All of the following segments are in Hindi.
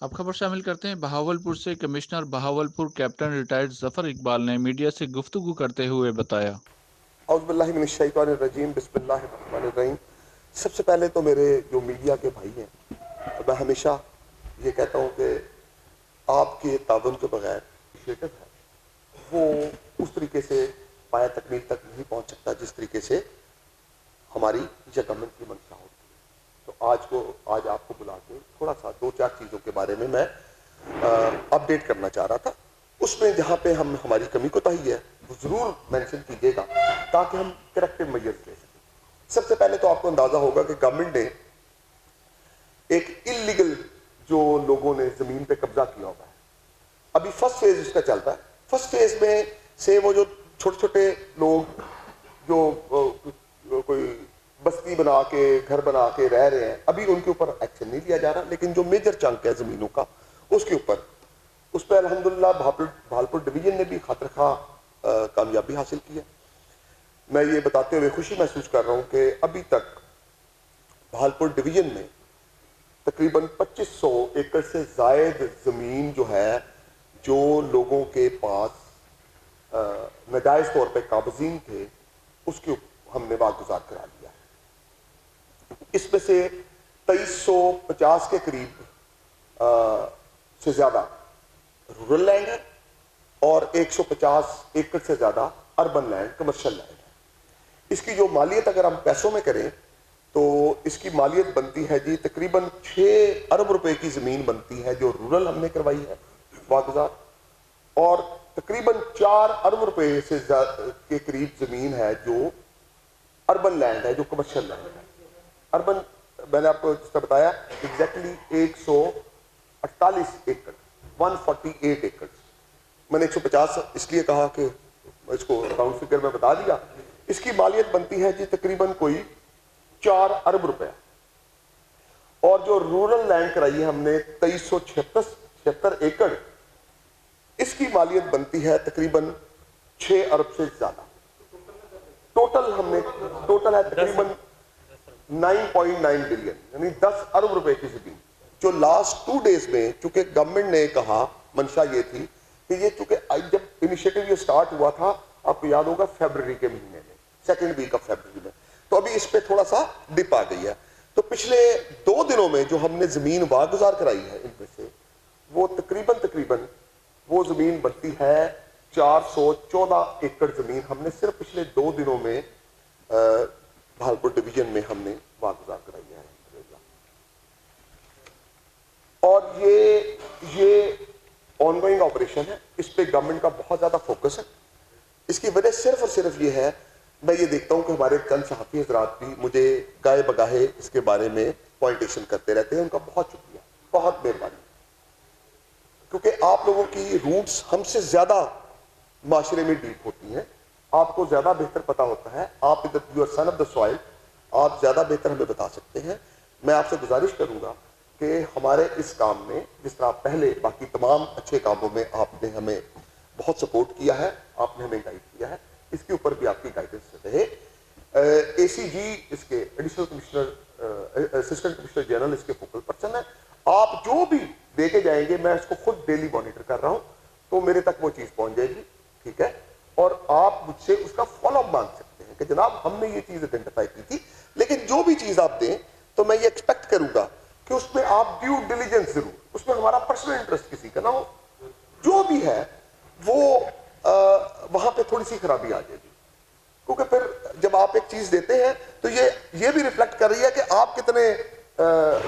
अब खबर शामिल करते हैं बहावलपुर से। Commissioner Bahawalpur captain retired Zafar Iqbal ने मीडिया से गुफ्तगू करते हुए बताया। औज़ुबिल्लाहिमिनश्शैतानिर्रजीम बिस्मिल्लाहिर्रहमानिर्रहीम। सबसे पहले तो मेरे जो मीडिया के भाई हैं, मैं हमेशा ये कहता हूँ कि आपके ताउन के बगैर इनिशिएटिव है वो उस तरीके से पाया तकमील तक नहीं पहुँच सकता जिस तरीके से हमारी या गवर्नमेंट की मंशा होती है। तो आज आपको बुला के थोड़ा सा दो चार चीज़ों के बारे में मैं अपडेट करना चाह रहा था। उसमें जहाँ पे हमारी कमी कोताही है वो ज़रूर मेंशन कीजिएगा ताकि हम करेक्टिव मेजर्स ले सकें। सबसे पहले तो आपको अंदाज़ा होगा कि गवर्नमेंट ने एक इलीगल जो लोगों ने ज़मीन पे कब्जा किया हुआ है, अभी फर्स्ट फेज उसका चलता है। फर्स्ट फेज में से वो जो छोटे छोटे लोग जो कोई बस्ती बना के घर बना के रह रहे हैं, अभी उनके ऊपर एक्शन नहीं लिया जा रहा, लेकिन जो मेजर चंक है ज़मीनों का उसके ऊपर उस पर अल्हम्दुलिल्लाह भालपुर डिवीजन ने भी खातरखा कामयाबी हासिल की है। मैं ये बताते हुए खुशी महसूस कर रहा हूँ कि अभी तक भालपुर डिवीजन में तकरीबन 2500 एकड़ से जायद ज़मीन जो है, जो लोगों के पास नाजायज़ तौर पे काबज़ीन थे, उसके हमने वागुजार करा लिया है। इसमें से 2350 के करीब से ज़्यादा रूरल लैंड है और 150 एकड़ से ज़्यादा अर्बन लैंड, कमर्शियल लैंड है। इसकी जो मालियत अगर हम पैसों में करें तो इसकी मालियत बनती है जी तकरीबन 6 अरब रुपए की ज़मीन बनती है जो रूरल हमने करवाई है वागुजार, और तकरीबन 4 अरब रुपए से के करीब ज़मीन है जो अर्बन लैंड है, जो कमर्शियल लैंड है। अर्बन मैंने आपको जिसका बताया एग्जैक्टली 148 एकड़, 148 एकड़। मैंने 150 इसलिए कहा कि इसको राउंड फिगर में बता दिया। इसकी मालियत बनती है जी तकरीबन कोई 4 अरब रुपए, और जो रूरल लैंड कराई है हमने 2376 एकड़, इसकी मालियत बनती है तकरीबन 6 अरब से ज्यादा। टोटल है तकरीबन 9.9 बिलियन, यानी 10 अरब रुपए की जमीन, जो लास्ट 2 डेज में, चूंकि गवर्नमेंट ने कहा, मंशा ये थी कि ये चूंकि जब इनिशिएटिव ये स्टार्ट हुआ था, आपको याद होगा फरवरी के महीने में, सेकेंड वीक ऑफ फरवरी में, तो अभी इस पे थोड़ा सा डिप आ गई है। तो पिछले 2 दिनों में जो हमने जमीन वागुजार कराई है इनमें से वो तकरीबन वो जमीन बनती है 414 एकड़ जमीन हमने सिर्फ पिछले 2 दिनों में भालपुर डिवीजन में हमने वागुजार कराई है। और ये ऑनगोइंग ऑपरेशन है, इस पे गवर्नमेंट का बहुत ज्यादा फोकस है। इसकी वजह सिर्फ और सिर्फ ये है, मैं ये देखता हूं कि हमारे चंद सहाफ़ी हज़रात भी मुझे गाए बगाहे इसके बारे में पॉइंटेशन करते रहते हैं, उनका बहुत शुक्रिया, बहुत मेहरबानी, क्योंकि आप लोगों की रूट्स हमसे ज्यादा माशरे में डीप होती हैं, आपको ज्यादा बेहतर पता होता है, आप इधर you are son of the soil, आप ज्यादा बेहतर हमें बता सकते हैं। मैं आपसे गुजारिश करूंगा कि हमारे इस काम में, जिस तरह पहले बाकी तमाम अच्छे कामों में आपने हमें बहुत सपोर्ट किया है, आपने हमें गाइड किया है, इसके ऊपर भी आपकी गाइडेंस रहे। एसीजी इसके additional commissioner, assistant commissioner general इसके फोकल पर्सन है। आप जो भी देके जाएंगे, मैं इसको खुद डेली मॉनिटर कर रहा हूं, तो मेरे तक वो चीज पहुंच जाएगी, ठीक है। और आप मुझसे उसका फॉलोअप मांग सकते हैं कि जनाब हमने ये चीज आइडेंटिफाई की थी, लेकिन जो भी चीज आप दें तो मैं ये एक्सपेक्ट करूंगा कि उसमें आप ड्यू डिलीजेंस जरूर, उसमें हमारा पर्सनल इंटरेस्ट किसी का ना हो, जो भी है वो वहां पे थोड़ी सी खराबी आ जाएगी, क्योंकि फिर जब आप एक चीज देते हैं तो ये भी रिफ्लेक्ट कर रही है कि आप कितने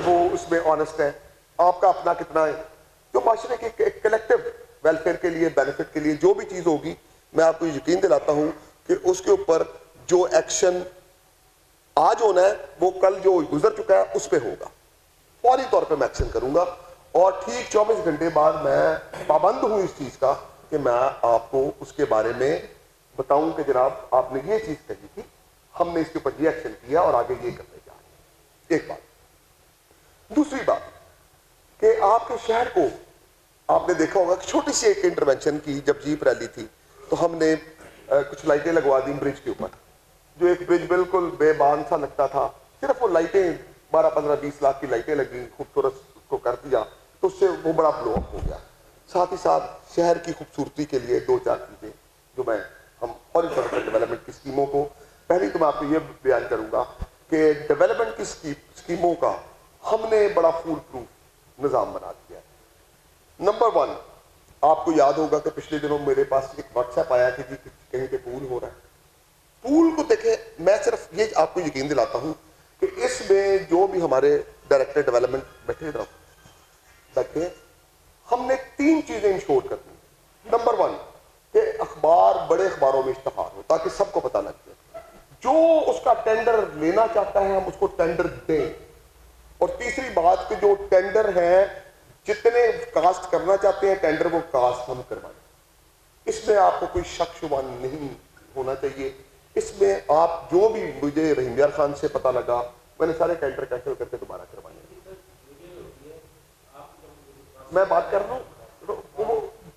वो उसमें ऑनेस्ट हैं, आपका अपना कितना है, जो माशरे के कलेक्टिव वेलफेयर के लिए, बेनिफिट के लिए जो भी चीज होगी, मैं आपको यकीन दिलाता हूं कि उसके ऊपर जो एक्शन आज होना है वो कल जो गुजर चुका है उस पर होगा, फौरी तौर पर मैं एक्शन करूंगा। और ठीक 24 घंटे बाद मैं पाबंद हूं इस चीज का कि मैं आपको उसके बारे में बताऊं कि जनाब आपने ये चीज कही थी, हमने इसके ऊपर ये एक्शन किया और आगे ये करने जा रहे हैं। एक बात। दूसरी बात कि आपके शहर को आपने देखा होगा कि छोटी सी एक इंटरवेंशन की, जब जीप रैली थी तो हमने कुछ लाइटें लगवा दी ब्रिज के ऊपर, जो एक ब्रिज बिल्कुल बेबान सा लगता था, सिर्फ वो लाइटें 12, 15, 20 लाख की लाइटें लगी, खूबसूरत उसको कर दिया, तो उससे वो बड़ा ब्लो अप हो गया। साथ ही साथ शहर की खूबसूरती के लिए दो चार चीज़ें जो हम और डेवलपमेंट की स्कीमों को, पहली तो मैं आपको ये बयान करूंगा कि डेवलपमेंट की स्कीमों का हमने बड़ा फूल प्रूफ निज़ाम बना दिया है। नंबर 1, आपको याद होगा कि पिछले दिनों मेरे पास एक व्हाट्सएप आया कि जी कहीं पे पूल हो रहा है। पूल को देखे, मैं सिर्फ ये आपको यकीन दिलाता हूं कि इसमें जो भी हमारे डायरेक्टर डेवलपमेंट बैठे, हमने 3 चीजें इंश्योर करनी। नंबर 1 कि अखबार, बड़े अखबारों में इश्तहार हो ताकि सबको पता लग जाए, जो उसका टेंडर लेना चाहता है हम उसको टेंडर दें। और तीसरी बात कि जो टेंडर है, जितने कास्ट करना चाहते हैं टेंडर, वो कास्ट हम करवाएं। इसमें आपको कोई शक शुबा नहीं होना चाहिए। इसमें आप जो भी, मुझे रहीम यार खान से पता लगा, मैंने सारे टेंडर कैंसिल करके दोबारा करवाए। मैं बात कर रहा हूँ,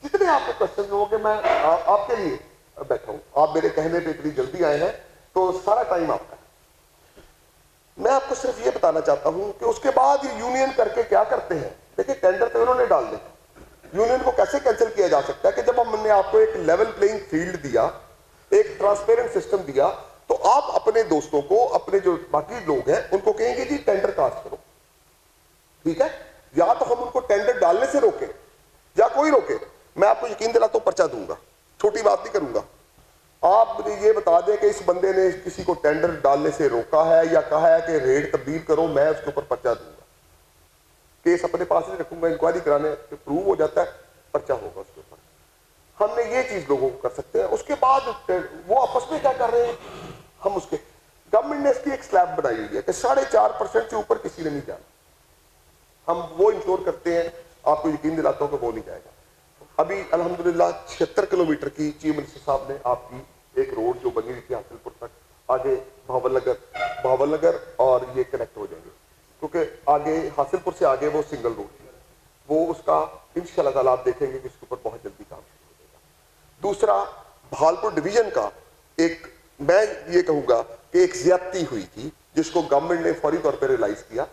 जितने आपको क्वेश्चन हो कि मैं आपके लिए बैठा हूँ, आप मेरे कहने पे इतनी जल्दी आए हैं तो सारा टाइम आपका है। मैं आपको सिर्फ ये बताना चाहता हूँ कि उसके बाद ये यूनियन करके क्या करते हैं। देखिए टेंडर तो उन्होंने डाल दिया, यूनियन को कैसे कैंसिल किया जा सकता है कि जब हमने आपको एक लेवल प्लेइंग फील्ड दिया, एक ट्रांसपेरेंट सिस्टम दिया, तो आप अपने दोस्तों को, अपने जो बाकी लोग हैं उनको कहेंगे जी टेंडर कास्ट करो, ठीक है। या तो हम उनको टेंडर डालने से रोके या कोई रोके, मैं आपको यकीन दिलाता हूं पर्चा दूंगा, छोटी बात नहीं करूंगा। आप मुझे ये बता दें कि इस बंदे ने किसी को टेंडर डालने से रोका है या कहा है कि रेट तब्दील करो, मैं उसके ऊपर पर्चा दूंगा। केस अपने पास नहीं रखूंगा, इंक्वायरी कराने प्रूव हो जाता है, पर्चा होगा उसके ऊपर। हमने ये चीज लोगों को कर सकते हैं। उसके बाद वो आपस में क्या कर रहे हैं, हम उसके, गवर्नमेंट ने इसकी एक स्लैब बनाई हुई है कि 4.5% से ऊपर किसी ने नहीं जाना। हम वो इंश्योर करते हैं, आपको यकीन दिलाता हूं कि वो नहीं जाएगा। अभी अल्हम्दुलिल्लाह 76 किलोमीटर की चीफ मिनिस्टर साहब ने आपकी एक रोड जो बनी हुई थी हासिलपुर तक, आगे भावल नगर और ये कनेक्ट हो जाएंगे, क्योंकि आगे हासिलपुर से आगे वो सिंगल रोड थी, वो उसका इंशाअल्लाह ताला आप देखेंगे कि इसके ऊपर बहुत जल्दी काम शुरू हो जाएगा। दूसरा, भावलपुर डिवीजन का एक, मैं ये कहूँगा कि एक ज्यादती हुई थी जिसको गवर्नमेंट ने फौरी तौर पर रियलाइज किया।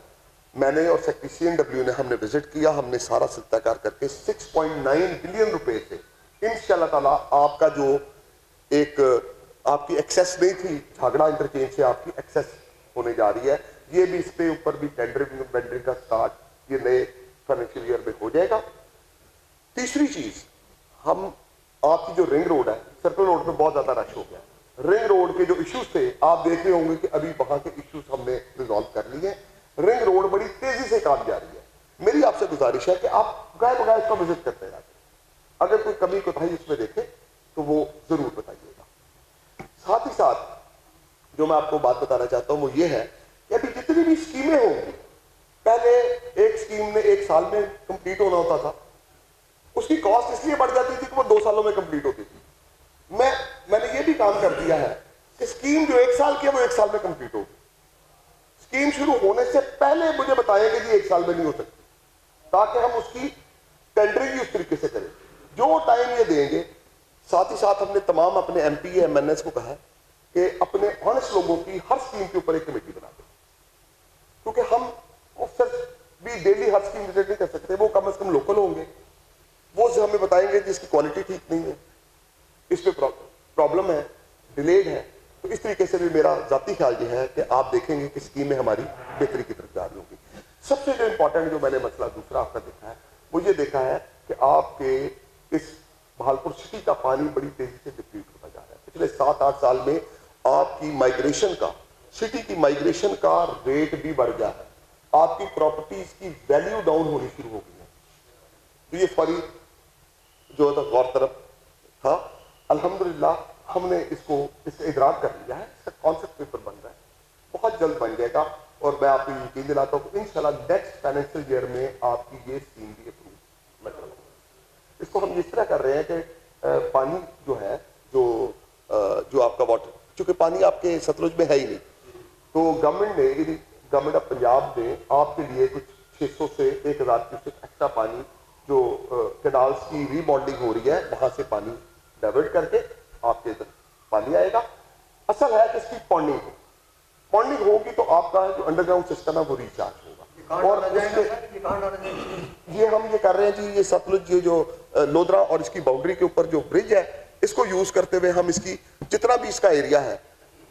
मैंने और सेक्रेटरी CNW ने हमने विजिट किया, हमने सारा सत्याकार करके 6.9 बिलियन रुपए से इंशाअल्लाह ताला आपका जो एक आपकी एक्सेस नहीं थी झागड़ा इंटरचेंज से, आपकी एक्सेस होने जा रही है। ये भी, इस पे ऊपर भी टेंडरिंग का स्टार्ट ये नए फाइनेंशियल ईयर में हो जाएगा। तीसरी चीज, हम आपकी जो रिंग रोड है, सर्कल रोड में बहुत ज्यादा रश हो गया। रिंग रोड के जो इश्यूज थे, आप देख रहे होंगे कि अभी वहां के इश्यूज हमने रिजॉल्व कर लिए। रिंग रोड बड़ी तेजी से काम जारी है। मेरी आपसे गुजारिश है कि आप गाय बगाए इसका विजिट करते जाते, अगर कोई कमी कोताही इसमें देखे तो वो जरूर बताइएगा। साथ ही साथ जो मैं आपको बात बताना चाहता हूं वो ये है कि अभी जितनी भी स्कीमें होंगी, पहले एक स्कीम ने 1 साल में कंप्लीट होना होता था, उसकी कॉस्ट इसलिए बढ़ जाती थी कि वो 2 सालों में कंप्लीट होती थी। मैंने ये भी काम कर दिया है कि स्कीम जो 1 साल की है वो 1 साल में कंप्लीट होगी। स्कीम शुरू होने से पहले मुझे बताएं कि जी 1 साल में नहीं हो सकती, ताकि हम उसकी टेंडरिंग उस तरीके से करें जो टाइम ये देंगे। साथ ही साथ हमने तमाम अपने MP MNS को कहा कि अपने ऑनेस्ट लोगों की हर स्कीम के ऊपर एक कमेटी बना दें, क्योंकि हम सिर्फ भी डेली हर स्कीम विजिट नहीं कर सकते, वो कम से कम लोकल होंगे, वो हमें बताएंगे कि इसकी क्वालिटी ठीक नहीं है, इसमें प्रॉब्लम है, डिलेड है। तो इस तरीके से भी मेरा जाती ख्याल ये है कि आप देखेंगे कि स्कीमें हमारी बेहतरी की तरफ जा रही होंगी। सबसे जो इंपॉर्टेंट जो मैंने मसला दूसरा आपका देखा है, वो ये देखा है कि आपके इस भावलपुर सिटी का पानी बड़ी तेजी से डिप्लीट होता जा रहा है। पिछले 7-8 साल में आपकी माइग्रेशन का, सिटी की माइग्रेशन का रेट भी बढ़ गया है, आपकी प्रॉपर्टीज की वैल्यू डाउन होनी शुरू हो गई है। तो ये फौरी जो था गौर तरफ था, अल्हम्दुलिल्लाह हमने इसको इदराक कर लिया है, इसका कॉन्सेप्ट पेपर बन रहा है, बहुत जल्द बन जाएगा। और मैं आपको यकीन दिलाता हूँ कि इंशाल्लाह नेक्स्ट फाइनेंशियल ईयर में आपकी ये स्कीम भी अप्रूव मैं करूँगा। इसको हम इस तरह कर रहे हैं कि पानी जो है, जो आपका वाटर, चूंकि पानी आपके सतलुज में है ही नहीं, तो गवर्नमेंट ऑफ पंजाब ने आपके लिए कुछ 600 से 1000 क्यूसेक एक्स्ट्रा पानी जो कैनाल्स की रीमॉडलिंग हो रही है वहां से पानी डाइवर्ट करके आपके इधर पानी आएगा। असल है कि इसकी पॉन्डिंग होगी तो आपका जो अंडरग्राउंड सिस्टम है वो रिचार्ज होगा। और ये हम ये कर रहे हैं जी, ये सतलुज ये जो लोधरा और इसकी बाउंड्री के ऊपर जो ब्रिज है, इसको यूज करते हुए हम इसकी जितना भी इसका एरिया है,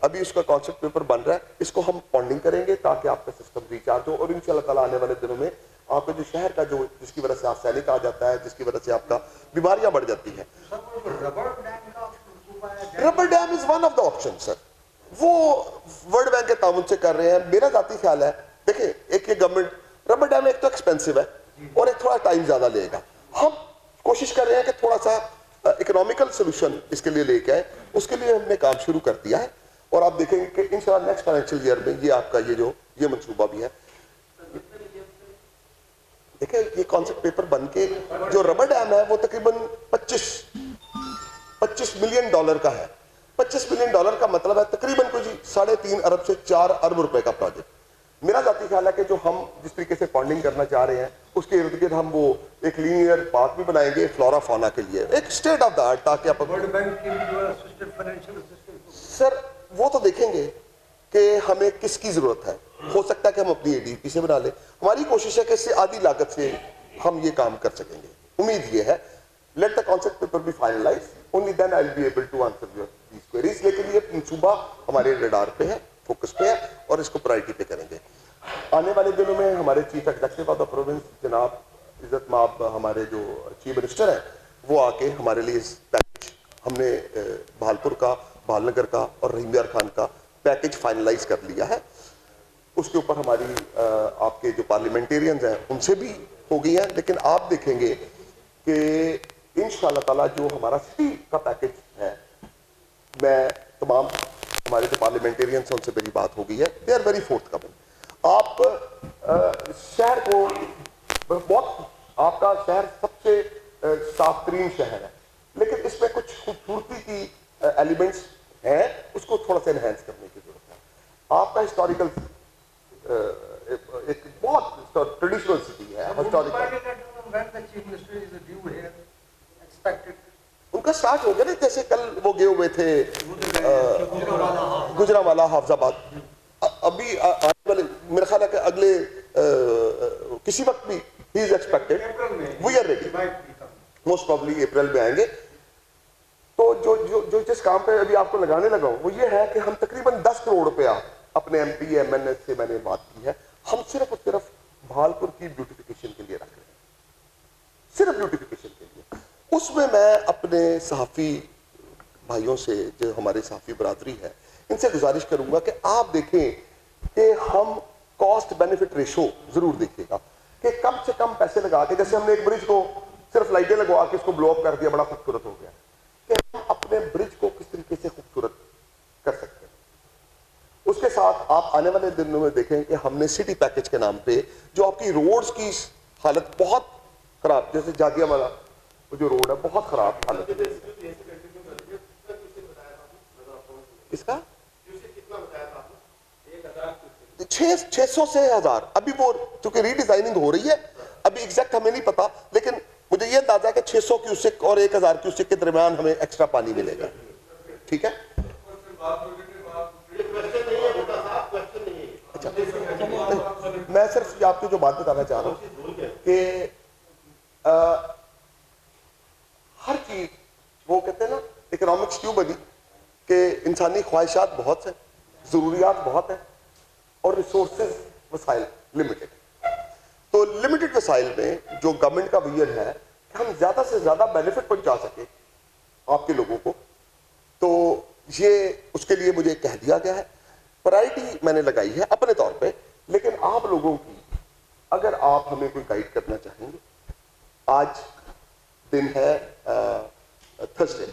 अभी उसका कॉन्सेप्ट पेपर बन रहा है, इसको हम पॉन्डिंग करेंगे ताकि आपका सिस्टम रिचार्ज हो। और इंशाल्लाह ताला आने वाले दिनों में आपका जो शहर का जो जिसकी वजह से आप सैनिक आ जाता है, जिसकी वजह से आपका बीमारियां बढ़ जाती हैं, rubber dam is one of the option sir. वो वर्ल्ड बैंक के ताउन से कर रहे हैं। मेरा जाती ख्याल है, देखिए एक ये गवर्नमेंट रबर डैम एक तो एक्सपेंसिव है और एक थोड़ा टाइम ज्यादा लेगा। हम कोशिश कर रहे हैं कि थोड़ा सा इकोनॉमिकल सोल्यूशन इसके लिए लेके आए, उसके लिए हमने काम शुरू कर दिया है। और आप देखेंगे कि इंशाल्लाह नेक्स्ट फाइनेंशियल ईयर में ये आपका ये मंसूबा भी है। देखिए ये कॉन्सेप्ट पेपर बन के जो रबर डैम है वो तकरीबन 25 मिलियन डॉलर का है। 25 मिलियन डॉलर का मतलब है तकरीबन कुछ 3.5 अरब से 4 अरब रुपए का प्रोजेक्ट। मेरा जाती ख्याल है कि जो हम जिस तरीके से फंडिंग करना चाह रहे हैं उसके इर्द गिर्द हम वो एक लीनियर पार्क भी बनाएंगे फ्लोरा फाना के लिए, एक स्टेट ऑफ द आर्ट, ताकि आप सर वो तो देखेंगे कि हमें किसकी जरूरत है। हो सकता है कि हम अपनी एडीपी से बना लें। हमारी कोशिश है कि इससे आधी लागत से हम ये काम कर सकेंगे। उम्मीद ये है, let the concept paper be finalise, only then I will be able to answer your these queries. लेकिन ये मंसूबा हमारे रडार पे है, फोकस पे है और इसको प्रायोरिटी पे करेंगे। आने वाले दिनों में हमारे chief executive of the province जनाब इज्जत माब, हमारे जो चीफ मिनिस्टर हैं, वो आके हमारे लिए इस पैकेज हमने भालपुर का, भालनगर का और रहीम यार खान का पैकेज फाइनलाइज कर लिया है। उसके ऊपर हमारी आपके जो पार्लियामेंटेरियंस हैं उनसे भी हो गई है। लेकिन आप देखेंगे कि इंशाल्लाह ताला जो हमारा सिटी का पैकेज है, मैं तमाम हमारे जो पार्लियामेंटेरियंस हैं उनसे मेरी बात हो गई है, they are very forthcoming. आप शहर को बहुत, आपका शहर सबसे साफ तरीन शहर है, लेकिन इसमें कुछ खूबसूरती की एलिमेंट्स हैं, उसको थोड़ा सा एनहेंस करने की जरूरत है। आपका हिस्टोरिकल एक बहुत ट्रेडिशनल सिटी है, हिस्टोरिकल। उनका स्टार्ट हो गया ना, जैसे कल वो गए हुए थे गुजरांवाला, हाफजाबाद। अभी आने वाले मेरा ख्याल है कि अगले किसी वक्त भी he is expected, we are ready, most probably अप्रैल में आएंगे। तो जो जो जो जिस काम पे अभी आपको लगाने लगा हूं वो ये है कि हम तकरीबन 10 करोड़ रुपया अपने एमपी एमएनए से मैंने बात की है, हम सिर्फ और सिर्फ भालपुर की ब्यूटिफिकेशन के लिए रख रहे हैं, सिर्फ ब्यूटिफिकेशन के लिए। उसमें मैं अपने सहाफ़ी भाइयों से, जो हमारे सहाफ़ी बरादरी है, इनसे गुजारिश करूंगा कि आप देखें कि हम कॉस्ट बेनिफिट रेशो जरूर देखिएगा कि कम से कम पैसे लगा के, जैसे हमने एक ब्रिज को सिर्फ लाइटें लगवा के इसको ब्लो अप कर दिया, बड़ा खूबसूरत हो गया, कि हम अपने ब्रिज को किस तरीके से खूबसूरत कर सकते हैं। उसके साथ आप आने वाले दिनों में देखें कि हमने सिटी पैकेज के नाम पे जो आपकी रोड्स की हालत बहुत खराब, जैसे जादियावाला वो जो रोड है बहुत खराब हालत है। इसका 600 से 1000, अभी वो चूंकि रीडिजाइनिंग हो रही है, अभी एग्जैक्ट हमें नहीं पता, लेकिन मुझे ये अंदाजा है कि 600 क्यूसेक और 1000 क्यूसेक के दरमियान हमें एक्स्ट्रा पानी मिलेगा। ठीक है, अच्छा, मैं सिर्फ आपको जो बात बताना चाह रहा हूं कि हर चीज, वो कहते हैं ना इकोनॉमिक्स क्यों बनी, कि इंसानी ख्वाहिशात बहुत है, जरूरियात बहुत है और रिसोर्सेज वसाइल लिमिटेड। तो लिमिटेड वसाइल में जो गवर्नमेंट का विजन है कि हम ज्यादा से ज्यादा बेनिफिट पहुंचा सके आपके लोगों को, तो ये उसके लिए मुझे कह दिया गया है। प्रायोरिटी मैंने लगाई है अपने तौर पे, लेकिन आप लोगों की अगर आप हमें कोई गाइड करना चाहेंगे, आज दिन है थर्सडे,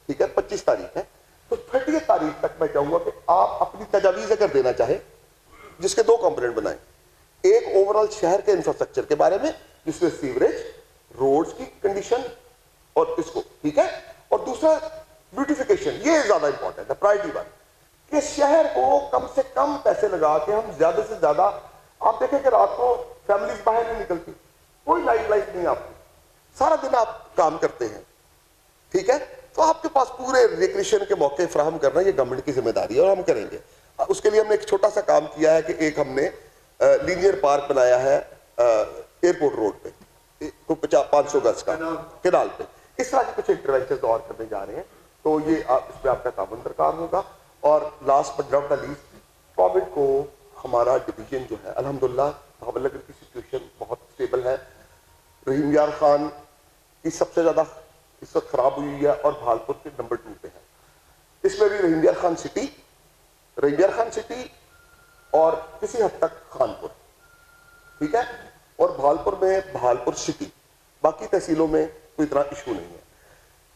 ठीक है, 25 तारीख है, तो 30 तारीख तक मैं चाहूंगा कि आप अपनी तजावीज अगर देना चाहें, जिसके 2 कंपोनेंट बनाएं, एक ओवरऑल शहर के इंफ्रास्ट्रक्चर के बारे में जिसमें सीवरेज, रोड्स की कंडीशन और इसको, ठीक है, और दूसरा ब्यूटिफिकेशन, ये ज्यादा इंपॉर्टेंट है, प्रायोरिटी 1, कि शहर को कम से कम पैसे लगा के हम ज्यादा से ज्यादा, आप देखें कि रात को फैमिलीज बाहर नहीं निकलती, कोई नाइट लाइफ नहीं आपकी, सारा दिन आप काम करते हैं, ठीक है, तो आपके पास पूरे रिक्रिएशन के मौके फराहम करना ये गवर्नमेंट की जिम्मेदारी है और हम करेंगे। उसके लिए हमने एक छोटा सा काम किया है कि एक हमने लीनियर पार्क बनाया है एयरपोर्ट रोड पे, तो 500 गज का केनाल पे। इस तरह के कुछ इंटरवेंशन और करने जा रहे हैं, तो ये इसमें आपका ताबन दरकार होगा। और last but not the least, Covid को हमारा डिवीजन जो है अल्हम्दुलिल्लाह भावलगर की सिचुएशन बहुत स्टेबल है। रहीम यार खान की सबसे ज़्यादा इस वक्त खराब हुई है और भालपुर के नंबर 2 पे है। इसमें भी रहीम यार खान सिटी और किसी हद तक खानपुर, ठीक है, और भालपुर में भालपुर सिटी, बाकी तहसीलों में कोई इतना इशू नहीं है।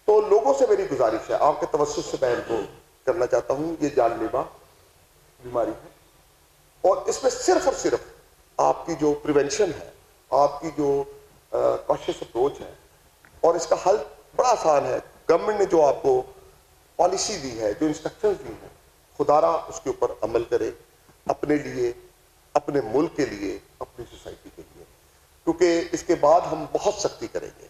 तो लोगों से मेरी गुजारिश है, आपके तवज्जुह से मैं इनको करना चाहता हूं, ये जानलेवा बीमारी है और इसमें सिर्फ और सिर्फ आपकी जो प्रिवेंशन है, आपकी जो कॉशियस अप्रोच है, और इसका हल बड़ा आसान है। गवर्नमेंट ने जो आपको पॉलिसी दी है, जो इंस्ट्रक्शंस दी हैं, खुदारा उसके ऊपर अमल करे, अपने लिए, अपने मुल्क के लिए, अपनी सोसाइटी के लिए, क्योंकि इसके बाद हम बहुत सख्ती करेंगे।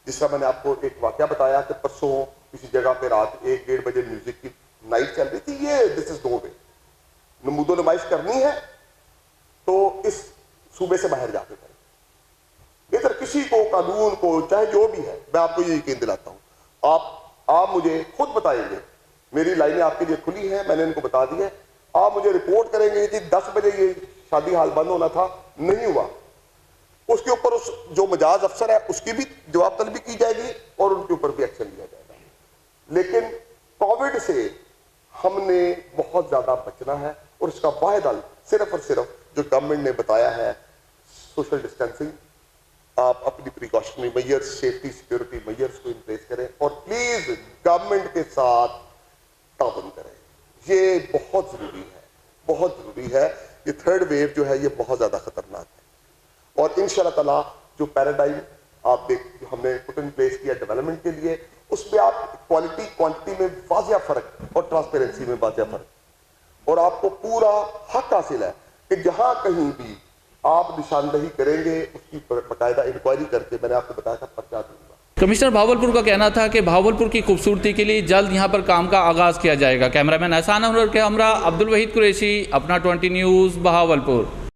जिस तरह मैंने आपको एक वाकया बताया कि परसों किसी जगह पे रात 1-1:30 बजे म्यूजिक की नाइट चल रही थी, ये दिस इज नो वे। नमूदो नुमाइश करनी है तो इस सूबे से बाहर जाके करें। इधर किसी को, कानून को, चाहे जो भी है, मैं आपको ये यकीन दिलाता हूँ, आप मुझे खुद बताएंगे, मेरी लाइनें आपके लिए खुली हैं, मैंने इनको बता दी है। आप मुझे रिपोर्ट करेंगे कि 10 बजे ये शादी हाल बंद होना था, नहीं हुआ, उसके ऊपर उस जो मजाज अफसर है उसकी भी जवाब तलबी की जाएगी और उनके ऊपर भी एक्शन लिया जाएगा। लेकिन कोविड से हमने बहुत ज्यादा बचना है और इसका वाहिद हल सिर्फ और सिर्फ जो गवर्नमेंट ने बताया है, सोशल डिस्टेंसिंग, आप अपनी precautionary measures, safety security measures को इन प्लेस करें और प्लीज गवर्नमेंट के साथ ताउन करें। ये बहुत जरूरी है, बहुत जरूरी है। ये थर्ड वेव जो है ये बहुत ज्यादा खतरनाक है और इंशाअल्लाह ताला जो पैराडाइम आप देख हमने पुट इन प्लेस किया डेवलपमेंट के लिए, उसमें आप क्वालिटी क्वांटिटी में वाजिया फर्क और ट्रांसपेरेंसी में वाजिया फर्क, और आपको पूरा हक हासिल है कि जहां कहीं भी आप निशानदही करेंगे उसकी बाकायदा इंक्वायरी करके, मैंने आपको बताया था, पर्चा दूंगा। कमिश्नर भावलपुर का कहना था कि भावलपुर की खूबसूरती के लिए जल्द यहां पर काम का आगाज किया जाएगा। कैमरामैन एहसान अनवर के हमरा अब्दुल वहीद कुरैशी, अपना 20 न्यूज़, भावलपुर।